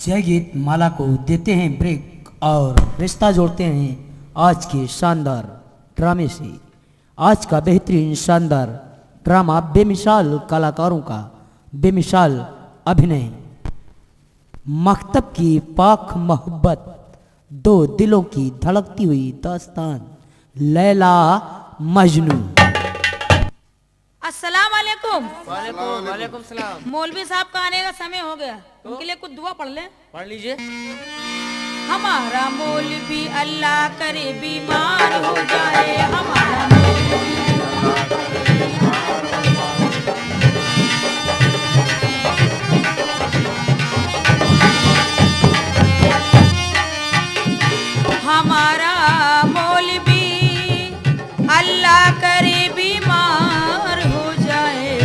जय गीत माला को देते हैं ब्रेक और रिश्ता जोड़ते हैं आज के शानदार ड्रामे से। आज का बेहतरीन शानदार ड्रामा बेमिसाल कलाकारों का बेमिसाल अभिनय, मकतब की पाक मोहब्बत, दो दिलों की धड़कती हुई दास्तान, लैला मजनू। अस्सलाम वालेकुम। वालेकुम सलाम। मौलवी साहब का आने का समय हो गया, उनके लिए कुछ दुआ पढ़ ले। पढ़ लीजिए। हमारा मौलवी अल्लाह करे बीमार हो जाए, हमारा मौलवी हमारा मौलवी अल्लाह करे बीमार हो जाए,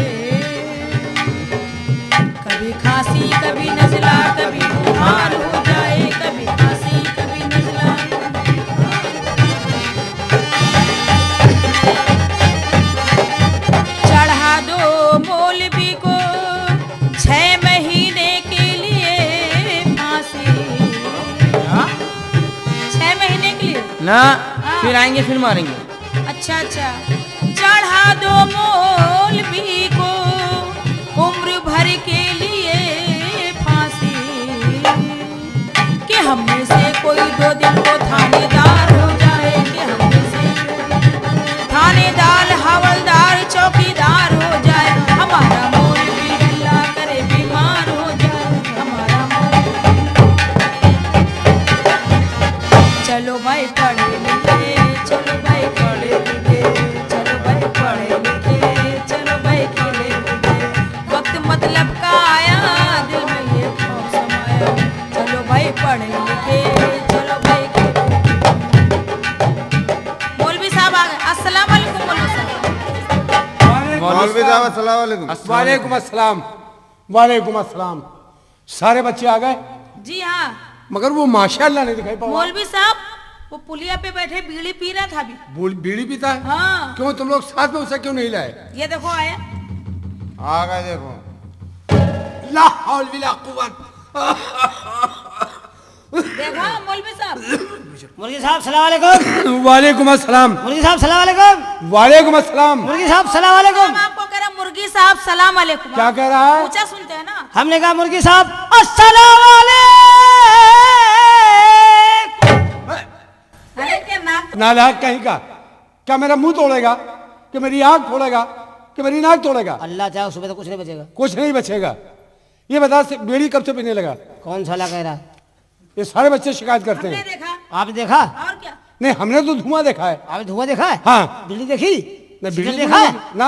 कभी खांसी कभी नजला कभी बुखार हो जाए, कभी खांसी कभी नजला। चढ़ा दो मौलवी को 6 महीने के लिए फांसी। 6 महीने के लिए ना, फिर आएंगे फिर मारेंगे। अच्छा अच्छा, चढ़ा दो मौलवी को उम्र भर के लिए फांसी, कि हम में से कोई 2 दिन को थानेदार हो जाए, कि हम में से थानेदार हवलदार चौकीदार हो जाए, हमारा मौलवी अल्लाह करे बीमार हो जाए, हमारा चलो भाई पढ़े लिखे, चलो भाई पढ़े लिखे, चलो भाई पढ़े लिखे, चलो भाई खेले कूदे, वक्त मतलब का आया दिल में ये खौफ समाया, चलो भाई पढ़े लिखे, चलो भाई खेले। मौलवी साहब आ गए। अस्सलाम वालेकुम मौलवी साहब। मौलवी साहब अस्सलाम वालेकुम। वालेकुम अस्सलाम। वालेकुम अस्सलाम। सारे बच्चे आ गए, जी हाँ मगर वो माशाअल्लाह नहीं दिखाई पड़ा। मौलवी साहब, वो पुलिया पे बैठे बीड़ी पी रहा था अभी। बीड़ी पीता है? हाँ। क्यों तुम लोग साथ में उसे क्यों नहीं लाए? ये देखो आया। आ गए देखो। ला हौल बिला कुव्वत। देखा मौलवी साहब। मुर्गी साहब सलाम वालेकुम। वालेकुम अस्सलाम। मुर्गी साहब सलाम वालेकुम। वालेकुम अस्सलाम। मुर्गी साहब सलाम वालेकुम। हम आपको कह रहे हैं मुर्गी साहब सलाम वालेकुम। क्या कह रहा है? ऊंचा सुनते हैं ना। हमने कहा मुर्गी साहब अस्सलाम वालेकुम। अरे क्या नाक। नालायक कहीं का, क्या मेरा मुंह तोड़ेगा, कि मेरी आंख फोड़ेगा, कि मेरी नाक तोड़ेगा? अल्लाह चाहे सुबह तो कुछ नहीं बचेगा। कुछ नहीं बचेगा। ये बता, बीड़ी कब से पीने लगा? कौन साला कह रहा है? ये सारे बच्चे शिकायत करते हमने हैं। देखा। आपने देखा? और क्या। नहीं, हमने तो धुआं देखा है। आपने धुआं देखा है? हाँ। बीड़ी देखी? नहीं, सिगरेट बीड़ी देखा है? ना।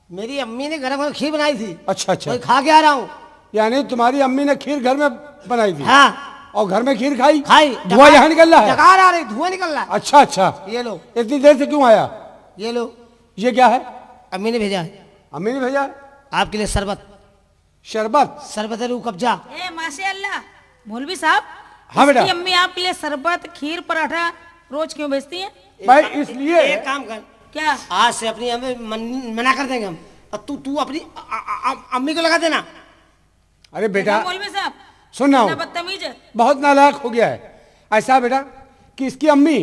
मेरी अम्मी ने गरम खीर बनाई थी। अच्छा अच्छा। वही खा के आ रहा हूँ। यानी तुम्हारी अम्मी ने खीर घर में बनाई थी? हाँ और घर में खीर खाई? खाई। धुआं यहाँ निकल रहा है? डकार आ रही, धुआं निकल रहा है। अच्छा अच्छा। ये लो, इतनी देर से क्यों आया? ये लो, ये क्या है? अम्मी ने भेजा है अम्मी ने भेजा? आपके लिए शरबत। शरबत? शरबत रूह कब्जा। ए माशाअल्लाह मौलवी साहब। हाँ बेटा। इसकी अम्मी आपके लिए शरबत खीर पराठा रोज क्यों भेजती हैं? भाई इसलिए। एक काम कर, क्या? आज से अपनी अम्मी मना कर देंगे हम, और तू अपनी अम्मी को लगा देना। अरे बेटा मौलवी साहब सुन ना ना, बदतमीज है। बहुत नालायक हो गया है। ऐसा बेटा कि इसकी अम्मी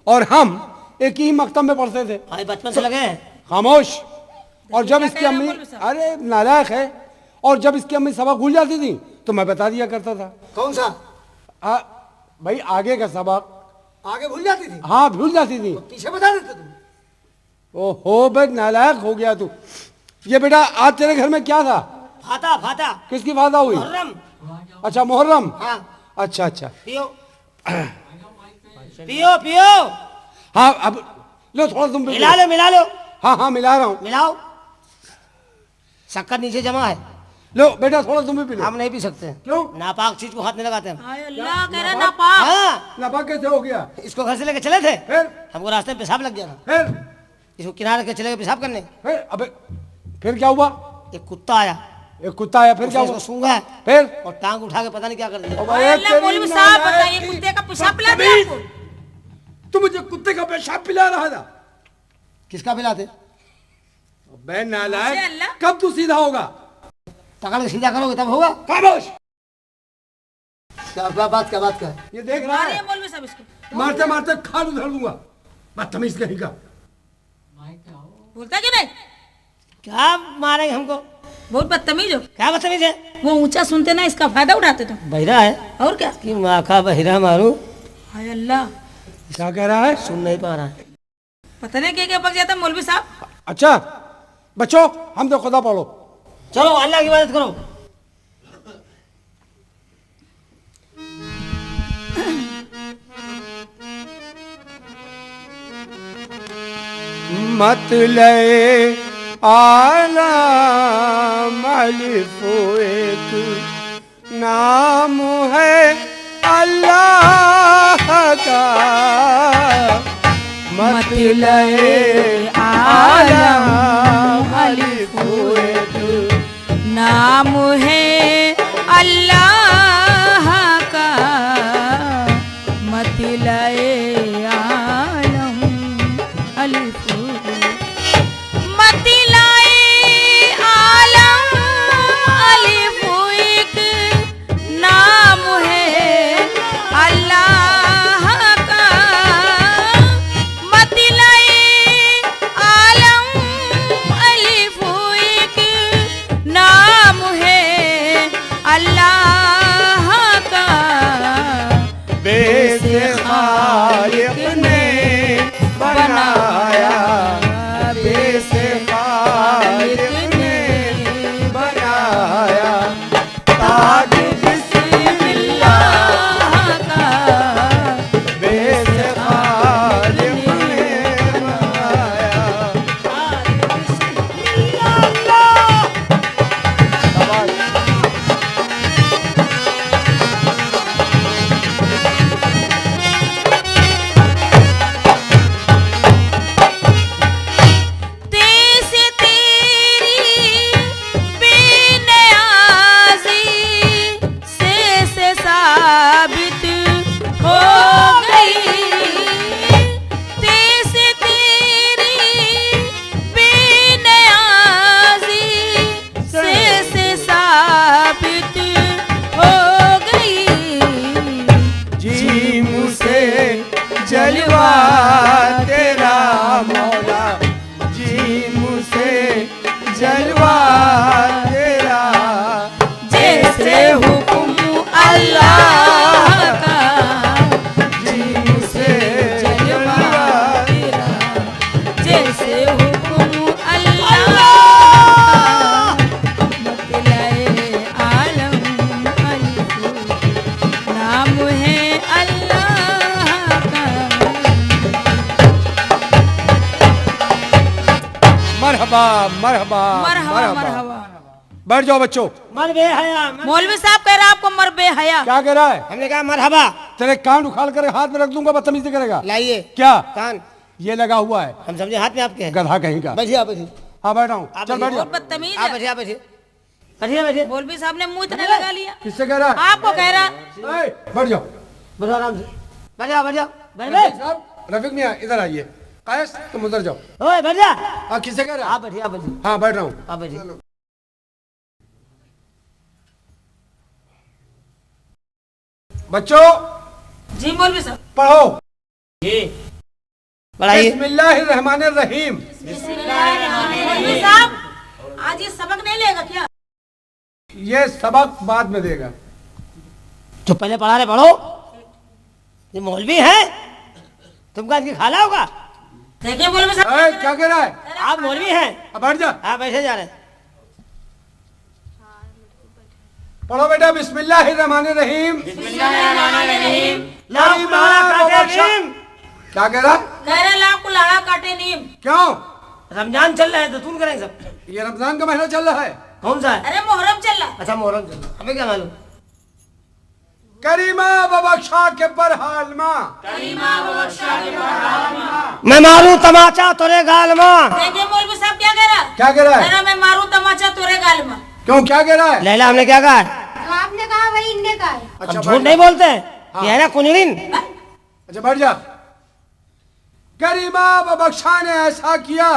और हम एक ही मकतब में पढ़ते थे। भाई बचपन से लगे हैं। खामोश। और जब क्या इसकी कह रहे हैं अम्मी, मौलवी साहब? अरे नालायक है, और जब इसकी अम्मी सबक भूल जाती थी तो मैं बता दिया करता था। कौन सा? भाई आगे का सबक। आगे भूल जाती थी? हाँ भूल जाती थी। पीछे बता देते तुम। ओहो बे, नालायक हो गया तू। ये बेटा आज तेरे घर में क्या था? फाता फाता। किसकी फादा हुई? मुहर्रम। अच्छा मुहर्रम। हाँ। अच्छा अच्छा। पियो पियो पियो। हाँ अब लो थोड़ा तुम भी मिला लो मिला लो। हाँ हाँ मिला रहा हूँ। मिलाओ। शक्कर नीचे जमा है। लो बेटा थोड़ा तुम भी पी लो। हम नहीं पी सकते। क्यों? नापाक चीज को हाथ नहीं लगाते हम। हाय अल्लाह कह रहा नापाक। हाँ, नापाक कैसे हो गया? इसको घर से लेके चले थे, फिर हमको रास्ते में पेशाब लग गया था। फिर इसको किनारे के चले गए पेशाब करने। फिर अबे फिर क्या हुआ? एक कुत्ता आया, एक कुत्ता आया, फिर क्या उसने हुआ? इसको सूंघा फिर और टांग उठा के पता नहीं क्या कर दिया। अबे हाय अल्लाह तेरी मौलवी साहब नालायकी। बताइए, कुत्ते का पेशाब पिला दिया आपको? तू मुझे कुत्ते का पेशाब पिला रहा था? किसका पिलाते? बे नालायक, माशाअल्लाह। कब तू सीधा होगा? पकड़ के सीधा करोगे तब होगा। खामोश। बात कर। ये देख रहा मारिए है, मौलवी साहब इसको। मारते मारते खाल उधर दूंगा। बदतमीज कहीं का। बोलता कि नहीं? क्या मारेंगे हमको? बहुत बदतमीज हो। क्या बदतमीज है? वो ऊंचा सुनते ना, इसका फायदा उठाते तुम। बहिरा है और क्या? कि माँ का बहिरा मारू? हाय अल्लाह, क्या कह रहा है? सुन नहीं पा रहा है। पता नहीं क्या क्या पक जाता मौलवी साहब। अच्छा बच्चों, हम तो खुदा पढ़ो। चलो अल्लाह की इबादत करो। मतले आलम अलिफ एक नाम है अल्लाह का। मतले आलम अलिफ एक नाम है अल्लाह का, मतलाए आलम अलिफ। मतलाए आलम अलिफ एक नाम है अल्लाह का। मतलाए आलम अलिफ एक नाम है अल्लाह का। बेसे खालिक ने बनाया, बेसे खालिक ने बनाया। ताज बिस्मिल्लाह का बेसे खालिक ने बनाया। तेज तेरी बेनियाज़ी से साबित हो गई। तेज तेरी बेनियाज़ी से साबित हो गई। जी मुझसे जलवा तेरा मौला, जी मुझसे जलवा तेरा। जैसे हुक्म अल्लाह का, जी मुझसे जलवा तेरा। जैसे हुक्म अल्लाह का, मतलाए आलम अलिफ नाम है अल्लाह का। मरहबा मरहबा मरहबा मरहबा। बैठ जाओ बच्चों। मर बे हया। मौलवी साहब कह रहा है आपको मर बेहया। क्या कह रहा है? हमने कहा मरहबा। तेरे कान उखाड़ कर हाथ में रख दूंगा, बदतमीजी करेगा। लाइए क्या? कान। ये लगा हुआ है, हम समझे हाथ में आपके है। गधा कहीं का। बैठिए आप बैठिए। हाँ बैठा हूँ, आप चल बैठ जा। बहुत बदतमीज आप है। बैठिए आप बैठिए बैठिए बैठिए। मौलवी साहब ने मुंह इतना लगा लिया। किससे कह रहा है? आपको कह रहा है। ए, बैठ जाओ। बैठो आराम से। बैठ जाओ बैठ जाओ। बैठ रफीक साहब, रफीक मियाँ इधर आइए। कायस तुम उधर जाओ। ओए बैठ जा। हाँ किससे कह रहा है? आप बैठिए आप बैठिए हाँ बैठ रहा हूँ। आप बैठिए। बच्चों जी मौलवी साहब। पढ़ो। पढ़ाइए। बिस्मिल्लाहिर्रहमानिर्रहीम। मौलवी साहब आज ये सबक नहीं लेगा क्या? ये सबक बाद में देगा। जो पहले पढ़ा रहे पढ़ो। ये मौलवी है, तुमका इनकी खाला होगा। देखिए मौलवी साहब। ए, क्या कह रहा है? आप मौलवी हैं। अब बैठ जा। आप बैठे जा रहे हैं। पढ़ो बेटा। बिस्मिल्लाहिर्रहमानिर्रहीम। लाओ कुल्हाड़ा काटे नीम। क्या कह रहा है? कह रहे लाख कुल्हाड़ा काटे नीम। क्यों? रमजान चल रहा है तो तुम करेंगे सब। ये रमजान का महीना चल रहा है। कौन सा है? अरे मोहर्रम चल रहा है। अच्छा मोहर्रम चल रहा है। हमें क्या मालूम। करीमा बबख्शा के बरहाल माँ। मैं मारू तमाचा तोरे गाल माँ। देखिए मौलवी साहब क्या कह रहा है? क्या कह रहा कह है? रहा मैं मारू तमाचा तोरे गाल में। क्यों क्या कह रहा है? लैला हमने क्या कहा है? जो आपने कहा वही इनने कहा है। हम झूठ नहीं बोलते हैं। ये है ना कुंजड़िन। अच्छा बैठ जा। करीमा बबख्शा ने ऐसा किया।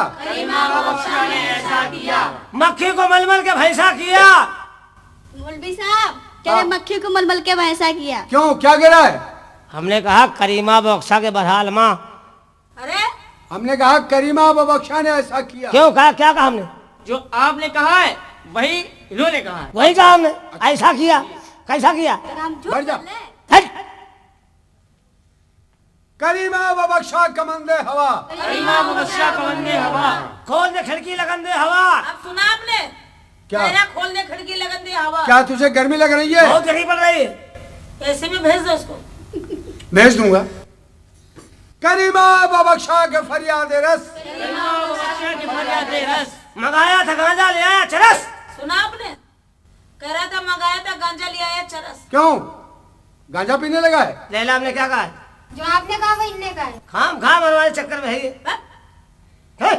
मक्खी को मलमल के भैंसा किया। मौलवी साहब कह रहे मक्खी को मलमल के भैंसा किया। क्यों, क्या गिरा है? हमने कहा करीमा बख्शा के बरहाल माँ। अरे हमने कहा करीमा बख्शा ने ऐसा किया। क्यों कहा, क्या कहा हमने? जो आपने कहा है वही इन्होंने कहा है। वही कहा हमने, ऐसा किया। कैसा किया? तो हम झूठ बढ़ जा। बोले। हट! करीमा बख्शा कमंदे हवा। करीमा बख्शा कमंदे हवा। खोल दे खिड़की, लगन दे हवा। अब सुना आपने? क्या? मेरा खोल दे खिड़की, लगन दे हवा। क्या तुझे गर्मी लग रही है? बहुत गर्मी पड़ रही है। ऐसे में भेज दो उसको। भेज दूंगा। करीमा बख्शा के फरियाद रस। करीमा बख्शा की फरियाद रस। मंगाया था गांजा, ले आया चरस। सुना आपने? कह रहा था मंगाया था गांजा, ले आया चरस। क्यों, गांजा पीने लगा है? लैला, हमने क्या कहा? जो आपने कहा वही इनने कहा है। खाम खाम हमारे चक्कर में है ये। है?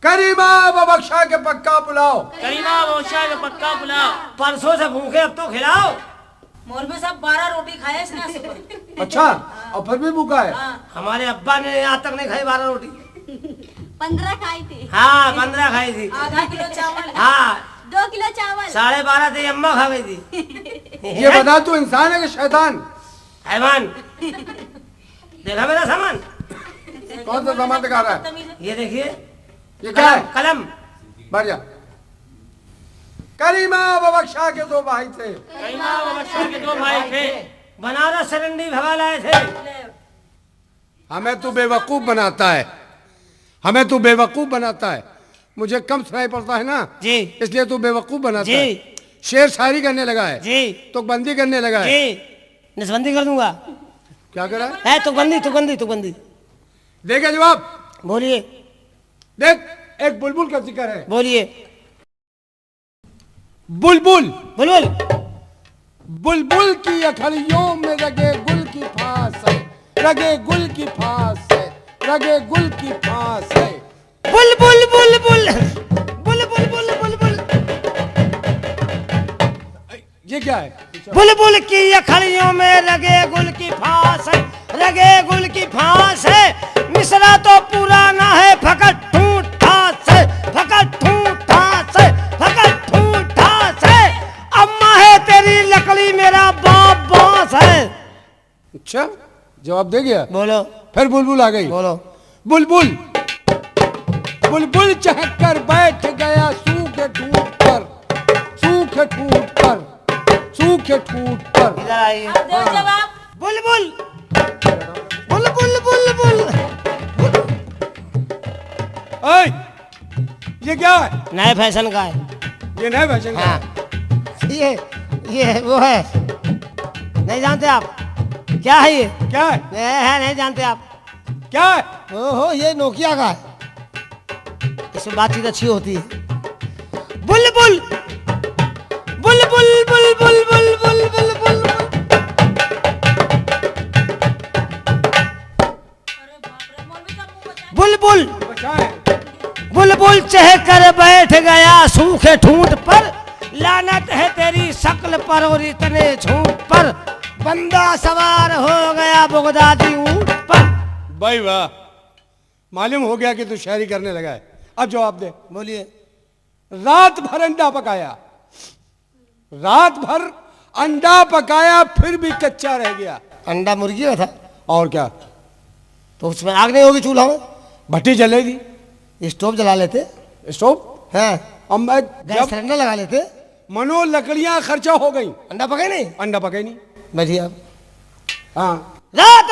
करीमा बख्शा के पक्का पुलाव। करीमा बख्शा का पक्का पुलाव। परसों से भूखे, अब तो खिलाओ। मौलवी साहब 12 रोटी खाए इसने आज सुबह। अच्छा, और फिर भी भूखा है? हाँ। हमारे अब्बा ने आज तक नहीं खाई 12 रोटी। 15 खाई थी। हाँ 15 खाई थी। आधा किलो चावल। हाँ 2 किलो चावल। 12.5 थी, अम्मा खा गई थी। ये बता तू इंसान है कि शैतान? हैवान। देखा मेरा सामान? कौन सा सामान दिखा रहा है? ये देखिए, ये क्या है? कलम। बढ़ जा। करीमा बख्शा के 2 भाई थे। करीमा बख्शा के 2 भाई थे। बनारस से रंडी भगा लाए थे। हमें तू बेवकूफ बनाता है, हमें तू बेवकूफ बनाता है। मुझे कम सुनाई पड़ता है ना जी, इसलिए तू बेवकूफ बनाता जी। है। शेर शायरी करने लगा है जी, तो बंदी करने लगा है। जी। नसबंदी कर दूंगा। क्या करा है? है तुकबंदी। देखे जवाब? बोलिए, देख, एक बुलबुल का जिक्र है। बोलिए। बुलबुल बुलबुल। बुलबुल की अखड़ियों में रगे गुल की फांस है, रगे गुल की फांस है, रगे गुल की फांस है। बुलबुल बुलबुल बुलबुल बुलबुल। ये क्या है? बुलबुल की अखड़ियों में लगे गुल की फांस है, लगे गुल की फांस है। मिसरा तो पुराना है, फकट ठूठ ठास है, फकट ठूठ ठास है, फकट ठूठ ठास है। अम्मा है तेरी लकड़ी, मेरा बाप बांस है। अच्छा, जवाब दे गया। बोलो, फिर बुलबुल आ गई। बोलो। बुलबुल बुलबुल चहक कर बैठ गया सूखे ठूठ पर, सूखे ठूठ पर, सूखे ठूठ पर। इधर आइए। अब दो जवाब। बुलबुल बुलबुल बुलबुल। ओए, ये क्या है? नए फैशन का है। ये नया फैशन का हाँ, है। ये वो है, नहीं जानते आप? क्या है ये? क्या है? नहीं जानते आप? क्या है? ओहो, ये नोकिया का है। इसमें बातचीत अच्छी होती है। बुलबुल बुलबुल बुलबुल बुलबुल बुलबुल। अरे बाप रे, मौलवी साहब मुंह बचा। बुलबुल बचा है। बुलबुल चहक कर बैठ गया सूखे ठूंठ पर। लानत है तेरी शक्ल पर और इतने झूठ पर। बंदा सवार हो गया बगदादी ऊंट पर। भाई वाह, मालूम हो गया कि तू शायरी करने लगा है। अब जवाब दे। बोलिए। रात भर अंडा पकाया, रात भर अंडा पकाया फिर भी कच्चा रह गया। अंडा मुर्गी का था, और क्या? तो उसमें आग नहीं होगी चूल्हा में? भट्टी जलेगी, स्टोव जला लेते स्टोव। हैं, अब मैं गैस जब सिलेंडर लगा लेते। मनो लकड़ियां खर्चा हो गई, अंडा पके नहीं। अंडा पके नहीं। बैठिए आप। हाँ, रात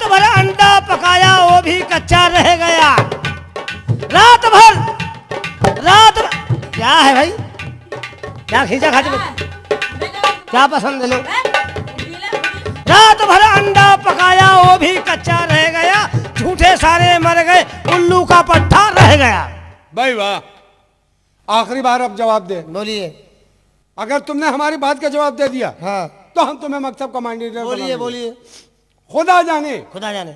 भर अंडा पकाया वो भी कच्चा रह गया। रात भर क्या है भाई? क्या खींचा खाते में? क्या पसंद है लोग? रात भर अंडा पकाया वो भी कच्चा रह गया। झूठे सारे मर गए, उल्लू का पट्टा रह गया। भाई वाह, आखिरी बार अब जवाब दे। बोलिए। अगर तुमने हमारी बात का जवाब दे दिया हाँ, तो हम तुम्हें मकतब का मैनेजर बोलिए बोलिए। खुदा जाने, खुदा जाने।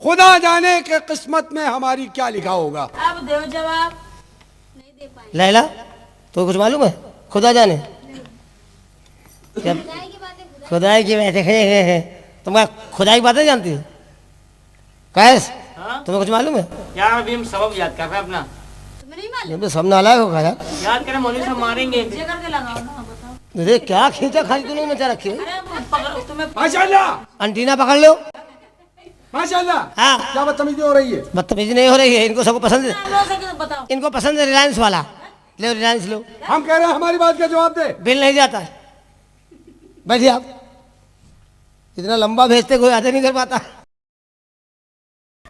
खुदा जाने के किस्मत में हमारी क्या लिखा होगा। अब दो जवाब। नहीं दे पाए। लैला, तो कुछ मालूम है? खुदा जाने क्या? खुदाई की बातें खुदा। खुदाई की बातें तुम खुदाई की बातें जानती हो? कैस, हाँ? तुम्हें कुछ मालूम है? यार अभी हम सबक याद कर रहे हैं अपना। तुम्हें नहीं वाले ये भी सब नालायक होगा यार। याद करें मौलवी साहब मारेंगे। ये करके लगाओ ना, बताओ। अरे क्या खींचा खाई तूने मचा रखी है? अरे वो पकड़ तुम्हें माशाल्लाह अंटीना पकड़ लो। माशाल्लाह। हाँ, क्या बदतमीजी हो रही है? बदतमीजी नहीं हो रही है, इनको सबको पसंद है। लो सके बताओ। इनको पसंद है रिलायंस वाला। लो रिलायंस लो। हम कह रहे हैं हमारी बात का जवाब दे। बिल नहीं जाता है। बैठिए आप। इतना लंबा भेजते कोई आधे नहीं कर पाता।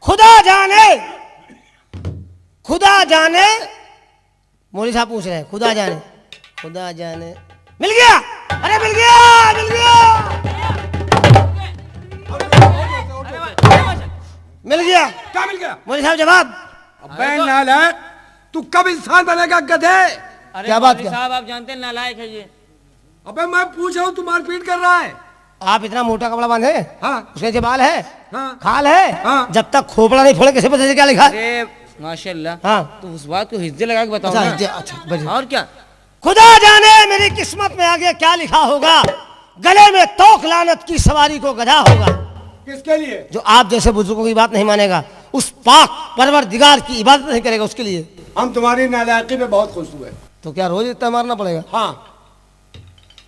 खुदा जाने, खुदा जाने, मौलवी साहब पूछ रहे हैं, खुदा जाने, खुदा जाने। मिल गया, अरे मिल गया, मिल गया, मिल गया। क्या मिल गया? मौलवी साहब जवाब। अबे नालायक, तू कब इंसान बनेगा गधे? अरे क्या बात मौलवी क्या? साहब आप जानते हैं नालायक है ये। अबे मैं पूछ रहा हूँ, तू मारपीट कर रहा है। आप इतना मोटा कपड़ा बांधे, हाँ उसके नीचे बाल है, हाँ खाल है, हाँ। जब तक खोपड़ा नहीं फोड़े कैसे पता चले क्या लिखा है? अरे माशाल्लाह। हाँ, तो उस बात को हिज्जे लगा के बताओ अच्छा, ना। अच्छा, बढ़िया। और क्या? खुदा जाने मेरी किस्मत में आगे क्या लिखा होगा। गले में तोक लानत की सवारी को गधा होगा। किसके लिए? जो आप जैसे बुजुर्गों की बात नहीं मानेगा, उस पाक परवरदिगार की इबादत नहीं करेगा, उसके लिए। हम तुम्हारी नालायकी पे बहुत खुश हुए। तो क्या रोज इतना मारना पड़ेगा? हाँ,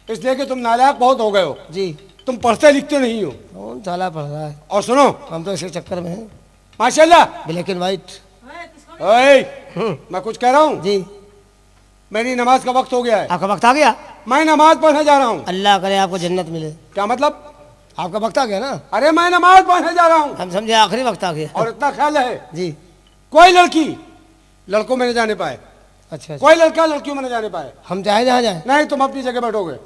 इसलिए कि तुम नालायक बहुत हो गए हो। जी। तुम पढ़ते लिखते नहीं हो। कौन साला पढ़ रहा है? और सुनो, हम तो इसी चक्कर में हैं। माशाल्लाह। Black and white. ओए, मैं कुछ कह रहा हूँ। जी। मेरी नमाज का वक्त हो गया है। आपका वक्त आ गया। मैं नमाज पढ़ने जा रहा हूँ। अल्लाह करे आपको जन्नत मिले। क्या मतलब? आपका वक्त आ गया ना? अरे मैं नमाज पढ़ने जा रहा हूँ। हम समझे आखिरी वक्त आ गया। और इतना ख्याल है, जी। कोई लड़की लड़कों में न जाने पाए, अच्छा, अच्छा। कोई लड़का लड़कियों में न जाने पाए। हम चाहे जहाँ जाए। नहीं, तुम अपनी जगह बैठोगे।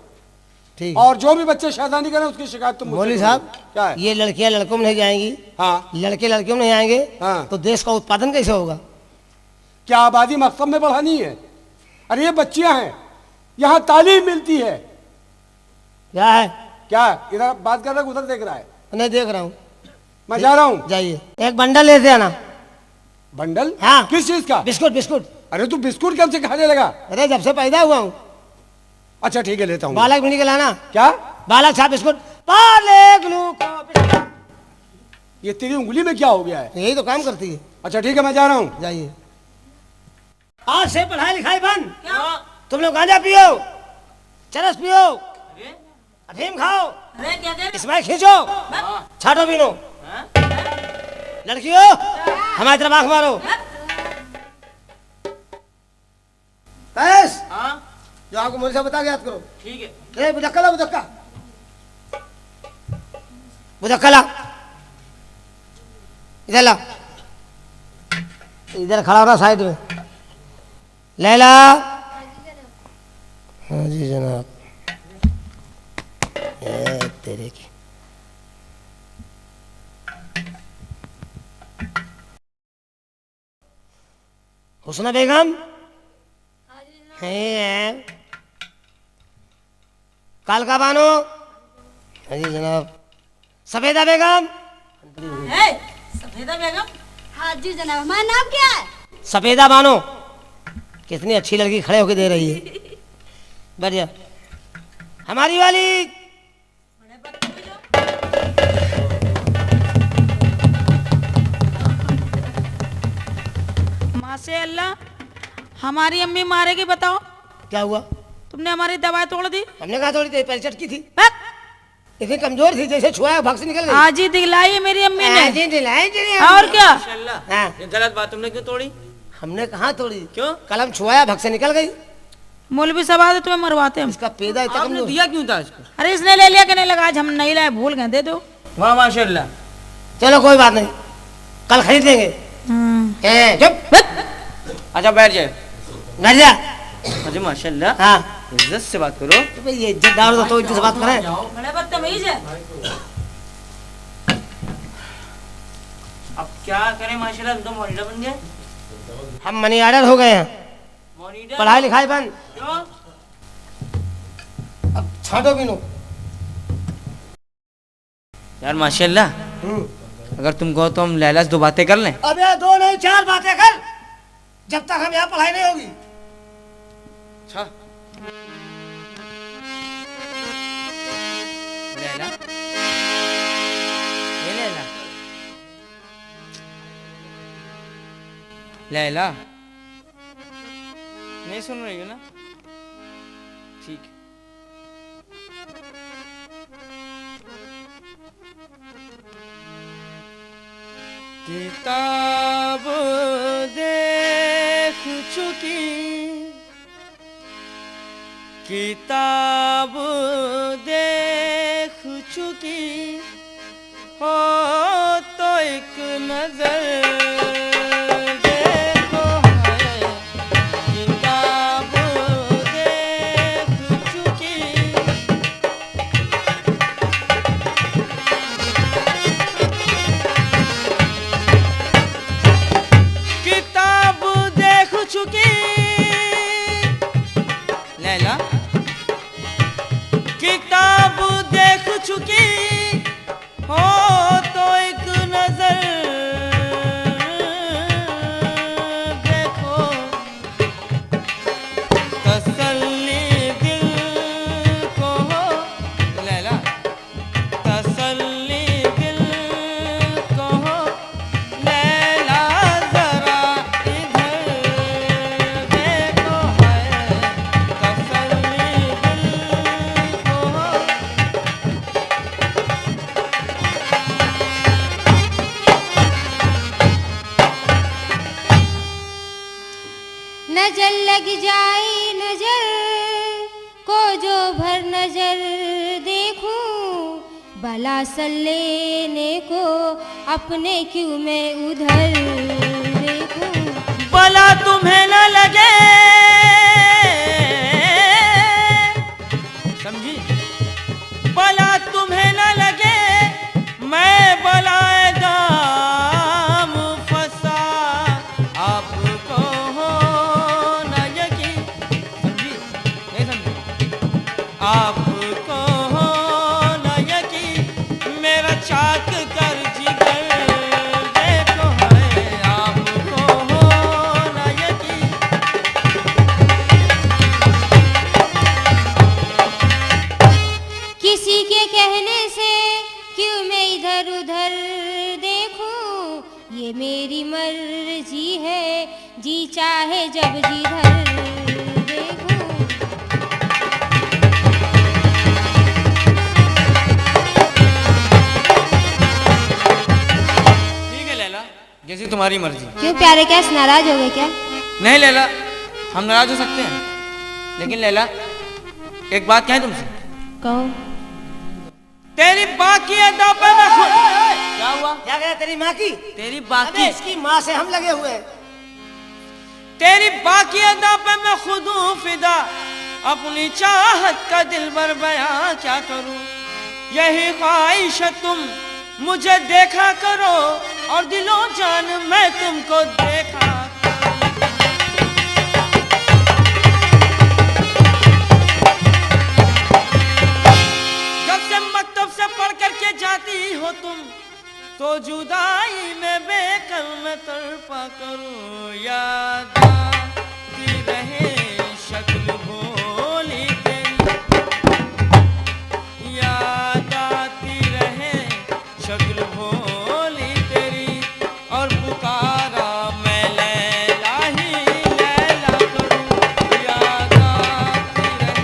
ठीक। और जो भी बच्चे शादी करें उसकी शिकायत तुम मुझसे मौलवी करोगे। साहब, क्या है? ये लड़कियां लड़कों में नहीं जाएंगी, हाँ, लड़के लड़कियों में नहीं आएंगे, हाँ। तो देश का उत्पादन कैसे होगा? क्या आबादी मकसद में बढ़ानी है? अरे ये बच्चियां हैं, यहाँ तालीम मिलती है। क्या है? क्या इधर बात कर रहा है, उधर देख रहा है? नहीं देख रहा हूँ। मैं जा रहा हूँ। जाइए, एक बंडल लेते आना। बंडल? हाँ। किस चीज का? Biscuit, biscuit. अरे तू बिस्कुट कब से खाने लगा? अरे जब से पैदा हुआ हूँ। अच्छा ठीक है, लेता हूँ। बालक भिंडी के लाना। क्या? बालक छा बिस्कुट, बालक ग्लूकोज। ये तेरी उंगली में क्या हो गया है? यही तो काम करती है। अच्छा ठीक है, मैं जा रहा हूँ। जाइए। आज से पढ़ाई लिखाई बंद। क्या? तुम लोग गांजा पियो, चरस पियो, अफीम खाओ, अरे क्या कह रहे? इसमें खींचो, छाटो बीनो। लड़कियों, हमारी तरफ आंख मारो। बस, हाँ जो आपको मौलवी साहब बता के याद करो। ठीक है। ए बुधक्का ला, बुधक्का, बुधक्का ला, इधर ला, इधर खड़ा हो रहा साइड में। लैला। हाँ जी जनाब। ए तेरे की। हुस्ना बेगम है। कालका बानो। हाँ जी जनाब। सफेदा बेगम। ए, सफेदा बेगम। हाँ जी जनाब, हमारा नाम क्या है? सफेदा बानो। कितनी अच्छी लड़की खड़े होके दे रही है। बढ़िया। हमारी वाली। माशाअल्लाह, हमारी अम्मी मारेगी, बताओ। क्या हुआ? तुमने हमारी दवाई तोड़ दी। हमने कहा थोड़ी देर पहले चटकी थी, बस, इतनी कमजोर थी जैसे छुआ भाग से निकल गई। आज ही दिलाई है मेरी अम्मी ने। जी दिलाई जी ने। और क्या? माशाल्लाह। हाँ। ये गलत बात तुमने क्यों तोड़ी? हमने कहा तोड़ी। क्यों? कलम छुआया भग से निकल गई। मौलवी साहब आते तुम्हें मरवाते हम। इसका पेदा इतना आपने कमजोर। दिया क्यों था इसको? अरे इसने ले लिया कि नहीं लगा, आज हम नहीं लाए, भूल गए, दे दो। वाह माशाल्लाह। चलो कोई बात नहीं, कल खरीद लेंगे। चुप। अच्छा बैठ जाए। घर जा। अच्छा माशाल्लाह। हाँ, इज्जत से बात करो। तो भाई ये इज्जतदार हो तो इज्जत से बात करें। बड़े बदतमीज है। अब क्या करें माशाल्लाह, तुम तो मॉनिटर बन गए। हम मनी ऑर्डर हो गए हैं, मॉनिटर? पढ़ाई लिखाई बंद। क्यों? अब छाटो बीनो। यार माशाल्लाह, अगर तुम कहो तो हम लैला से 2 बातें कर लें। अबे 2 नहीं 4 बातें कर, जब तक हम यहाँ पढ़ाई नहीं होगी। अच्छा लैला, ये लैला, लैला नहीं सुन रही हो ना? ठीक है। किताब देख चुकी, किताब देख चुकी हो तो एक नजर देखो है, किताब देख चुकी। किताब देख चुकी लैला, किताब देख चुकी हो तो एक नजर देखो, तसल्ली दिल को हो लैला, तसल्ली दिल को हो लैला, जरा इधर देखो है, तसल्ली दिल को हो। नजर लग जाए नजर को जो भर नजर देखूं, भला सल्लेने को अपने क्यों मैं उधर देखूं। भला तुम्हें न लगे, समझी, भला तुम्हें न लगे मैं बलाए दाम फंसा, आपको हो न यकीन, समझी नहीं समझी, आपको हो न यकीन मेरा चाक कर जिगर देखो है, आपको हो न यकीन। किसी के कहने से क्यों मैं इधर उधर देखूं, ये मेरी मर्जी है, जी चाहे जब जिधर देखूं। ठीक है लैला, जैसी तुम्हारी मर्जी। क्यों प्यारे, क्या नाराज हो गए क्या? नहीं लैला, हम नाराज हो सकते हैं, लेकिन लैला एक बात कहें तुमसे। कहो। तेरी बाकी अदा पे मैं खुद क्या हुआ? क्या कह तेरी माँ की? तेरी अबे बाकी, इसकी माँ से हम लगे हुए हैं। तेरी बाकी अदा पे मैं खुद हूँ फिदा, अपनी चाहत का दिल भर बयां क्या करूं, यही ख्वाहिश है तुम मुझे देखा करो, और दिलो जान मैं तुमको देखा करूं। जब से मकतब से पढ़ करके जाती हो तुम, तो जुदाई में बेकल मैं तड़पा करूं, याद आती रहे शक्ल भोली तेरी, याद आती रहे शक्ल भोली तेरी, और पुकारा मैं लैला ही लैला करूं, याद आती रहे।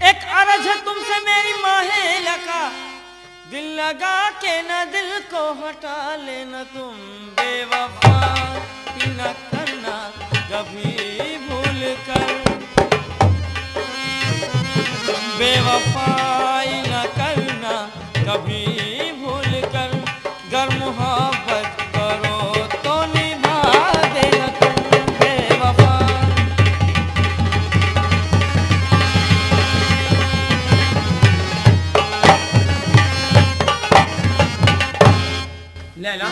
एक अर्ज है तुमसे मेरी माहे लगा, दिल लगा के न दिल को हटा लेना तुम, बेवफाई न करना कभी भूल कर, बेवफाई न करना कभी भूल कर, गर मोहब्बत करो तो निभा देना तुम, बेवफा। लैला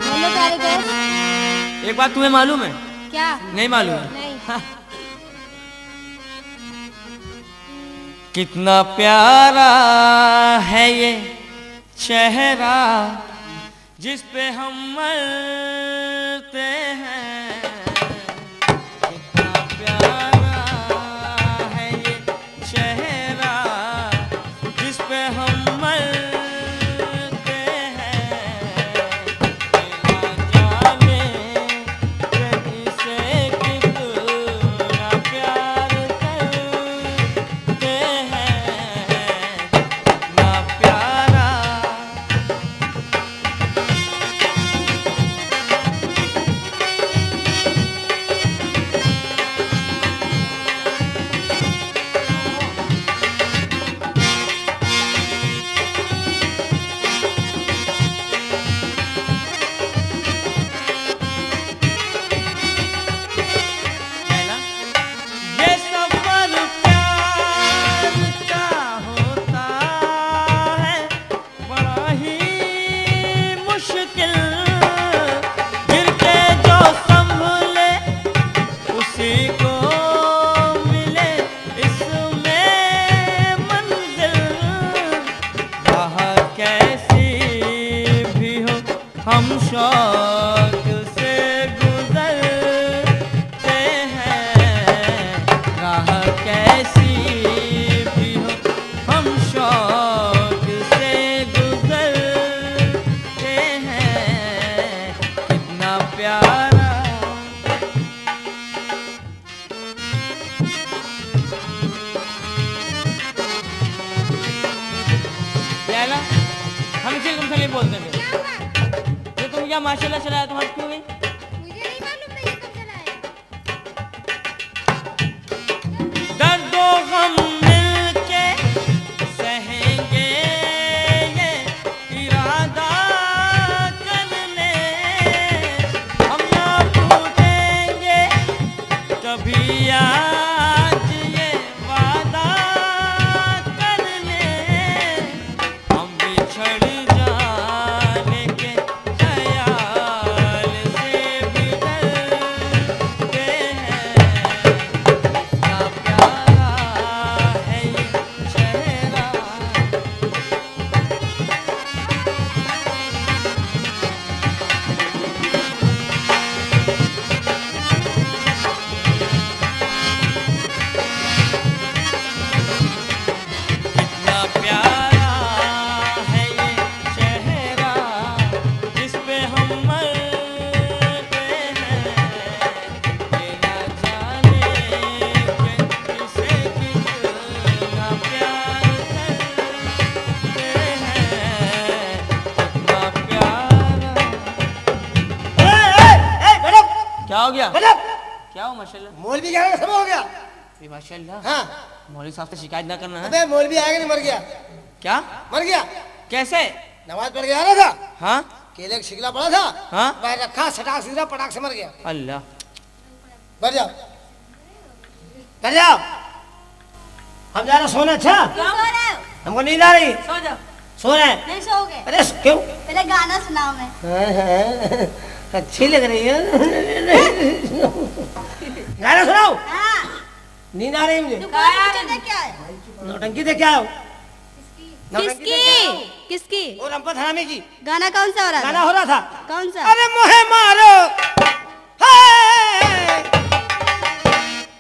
हेलो प्यारे दोस्त। एक बात तुम्हें मालूम है? क्या? नहीं मालूम है? नहीं। कितना प्यारा है ये चेहरा जिस पे हम मरते हैं, कितना प्यारा है ये चेहरा जिस पे हम मरते शौक से गुजरते हैं, राह कैसी भी हो हम शौक से गुजरते हैं। कितना प्यारा लैला, हम इसे तुमसे नहीं बोलते थे। ये तुम क्या माशाल्लाह चलाया, तुम हंस क्यों गई? मुझे नहीं मालूम था ये कब चलाया। दर्दो गम मिलके सहेंगे, ये इरादा कर ले, हम ना भूलेंगे कभी आज ये वादा कर ले, हम बिछड़ जाने के ख्याल से भी डरते हैं। कितना प्यारा है ये चेहरा, कितना प्यारा है ये चेहरा, जिस पे हम मरते हैं। ये ना जाने कि किसे कितना प्यार करते हैं। कितना प्यारा। मैडम क्या हो गया? मैडम, क्या हो? माशाल्लाह। मौलवी क्या है, सब हो गया। ये माशाल्लाह। हाँ, मौलवी साहब से शिकायत ना करना है। अबे मौलवी आएगा नहीं, मर गया। क्या? मर गया, कैसे? नमाज पढ़ के आ रहा था, हाँ केले का शिकला पड़ा था, हाँ। पैर रखा, सटाक सीधा पटाक से मर गया। अल्लाह। बैठ जाओ, बैठ जाओ। हम जा रहे सोना। अच्छा, सो रहे हो? हमको नींद आ रही। सो जाओ। सो रहे हैं। नहीं सोओगे? अरे क्यों? पहले गाना सुनाओ मैं। अच्छी लग रही है। गाना सुनाओ। हाँ, नींद आ रही है मुझे। दुकान में चलते क्या है? नौटंकी देख के आओ। किसकी? किसकी? और रंपत हरामी की गाना कौन सा हो रहा गाना था? हो रहा था। कौन सा? अरे मोहे मारो, हाय,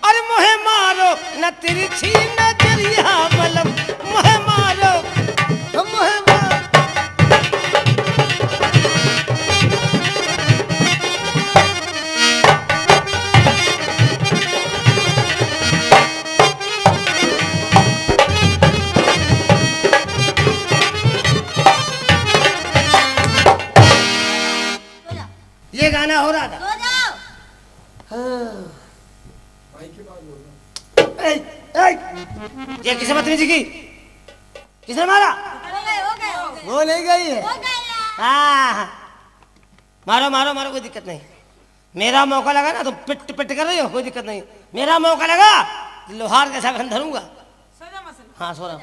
अरे मोहे मारो न तिरछी नजरिया बलम, मोहे मारो, मोहे मारो। ये गाना हो रहा था। सो जाओ। ए, ए, ये किसे बदतमीजी की? किसने मारा? हो गए, हो गए, हो गए। वो नहीं गई है। हो गए यार। हाँ, मारो मारो मारो, कोई दिक्कत नहीं। मेरा मौका लगा ना तो पिट पिट कर रही हो, कोई दिक्कत नहीं। मेरा मौका लगा लोहार के साथ धरूंगा। सो जा मसल। हाँ, सो रहा हूं।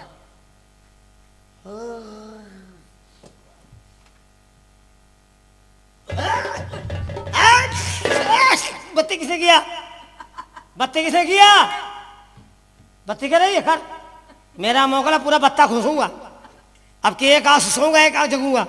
बत्ती किसने किया? बत्ती किसने किया? बत्ती कर रही है कर। मेरा मौका पूरा बत्ता खुसूंगा। अब कि एक आंख सोऊंगा, एक आंख जगूंगा।